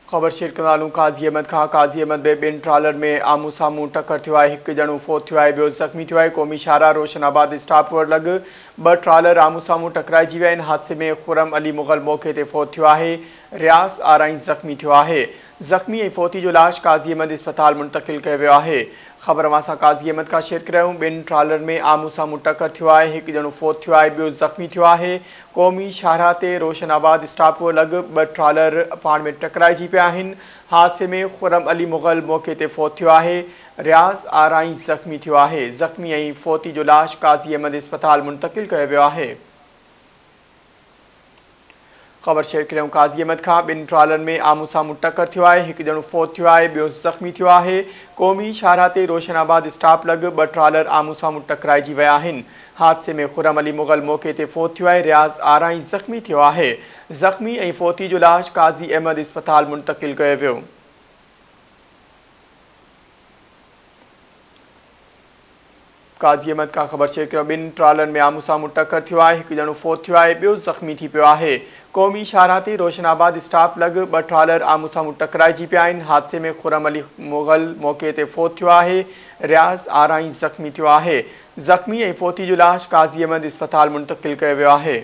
ख़बर शेयर कंदालूं काज़ी अहमद खां। काज़ी अहमद में ॿिनि ट्रालर में आमू साम्हूं टकर थियो आहे। हिकु ॼणो फोत थियो आहे, ॿियो ज़ख़्मी थियो आहे। क़ौमी शाहराह रोशनाबाद स्टॉप रोड लॻ ॿ ट्रालर आमू साम्हूं टकराइजी विया आहिनि। हादसे में खुरम अली मुग़ल मौक़े ते फोत थियो आहे। रियाज़ आराई ज़ख़्मी थियो आहे। ज़ख़्मी ऐं फोती जो लाश काज़ी अहमद अस्पताल मुंतक़िल कयो वियो आहे। ख़बर असां काज़ी अहमद खां शेयर करियूं। ॿिनि ट्रालर में आमू साम्हूं टकर थियो आहे। हिकु ॼणो फोत थियो आहे, ॿियो ज़ख़्मी थियो आहे। क़ौमी शाहराह ते रोशनाबाद स्टॉप रोड लॻ ॿ ट्रालर पाण में टकराइजी पिया आहिनि। हादसे में खुरम अली मुग़ल मौक़े ते फोत थियो आहे। रियाज़ आराई ज़ख़्मी थियो आहे। ज़ख़्मी ऐं फोती जो लाश काज़ी अहमद अस्पताल मुंतक़िल कयो वियो आहे। ख़बर शेयर करियूं काज़ी अहमद खां। ॿिनि ट्रालर में आमू साम्हूं टकर थियो आहे। हिकु ॼणो फोत थियो आहे, ॿियो ज़ख़्मी थियो आहे। क़ौमी शाहराह ते रोशनाबाद स्टॉप लॻ ॿ ट्रालर आमू साम्हूं टकराइजी विया आहिनि। हादसे में खुरम अली मुग़ल मौक़े ते फोत थियो आहे। रियाज़ आराई ज़ख़्मी थियो आहे। ज़ख़्मी ऐं फोती जो लाश काज़ी अहमद अस्पताल मुंतक़िल कयो वियो। काज़ी अहमद खां ख़बर शेयर करियो। ॿिनि ट्रालर में आमू साम्हूं टकर थियो आहे। हिकु ॼणो फोत थियो आहे, ॿियो ज़ख़्मी थी पियो आहे। क़ौमी शाहराह ते रोशनाबाद स्टॉप लॻ ॿ ट्रालर आमू साम्हूं टकराइजी पिया आहिनि। हादसे में खुरम अली मुग़ल मौक़े ते फोत थियो आहे। रियाज़ आराई ज़ख़्मी थियो आहे। ज़ख़्मी ऐं फोती जो लाश काज़ी अहमद अस्पताल मुंतक़िल कयो वियो आहे।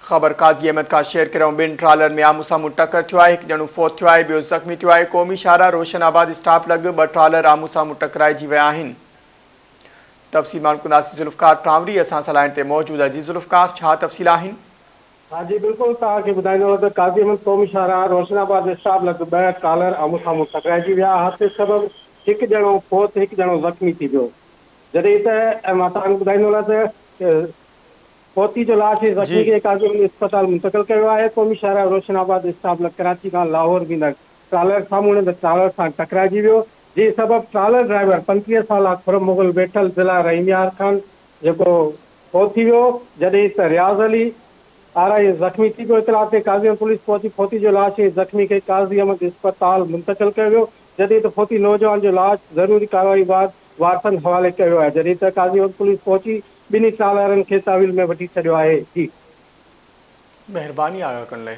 ख़बर काज़ी अहमद खां शेयर करियूं। ॿिनि ट्रालर में आमू साम्हूं टकर थियो आहे। हिकु ॼणो फोत थियो आहे, ॿियो ज़ख़्मी थियो आहे। क़ौमी शाहराह रोशनाबाद स्टॉप लॻ ॿ ट्रालर आमू साम्हूं टकराइजी विया आहिनि। तफ़सील मालूम कंदासीं। ज़ुल्फ़कार टांवरी असां सां लाइन ते मौजूदु आहे। जी ज़ुल्फ़कार, छा तफ़सील आहिनि? हाँ जी बिल्कुल, तव्हांखे ॿुधाईंदो त काज़ी अहमद क़ौमी शाहराह रोशनाबाद स्टॉप लॻ ॿ ट्रालर आमू साम्हूं टकराइजी विया। हादसे सबबि हिकु ॼणो फोत, हिकु ॼणो ज़ख़्मी थी वियो। जॾहिं त मां तव्हांखे ॿुधाईंदो त फोती जो लाश ज़ख़्मी खे काज़ी अहमद अस्पताल मुंतक़िल कयो आहे। क़ौमी शाहराह रोशनाबाद स्टॉप लॻ कराची खां लाहौर वेंदड़ ट्रालर साम्हूं ट्रालर सां टकराइजी वियो। जंहिं सबबि ट्रालर ड्राइवर 35 साला खुरम मुग़ल वेठल ज़िला रहीमयार ख़ान जेको फोत थी वियो। जॾहिं त रियाज़ अली आराई ज़ख़्मी थी पियो। इतलाह ते काज़ी अहमद पुलिस पहुची फोती जो लाश ऐं ज़ख़्मी खे काज़ी अहमद अस्पताल मुंतक़िल कयो वियो। जॾहिं त फोती नौजवान जो लाश ज़रूरी कार्रवाई बाद वारसनि हवाले कयो आहे। जॾहिं त काज़ी अहमद पुलिस पहुची ॿिन्ही ट्रालरनि खे तहवील में वठी छॾियो आहे। जी महिरबानी आगाह करण लाइ।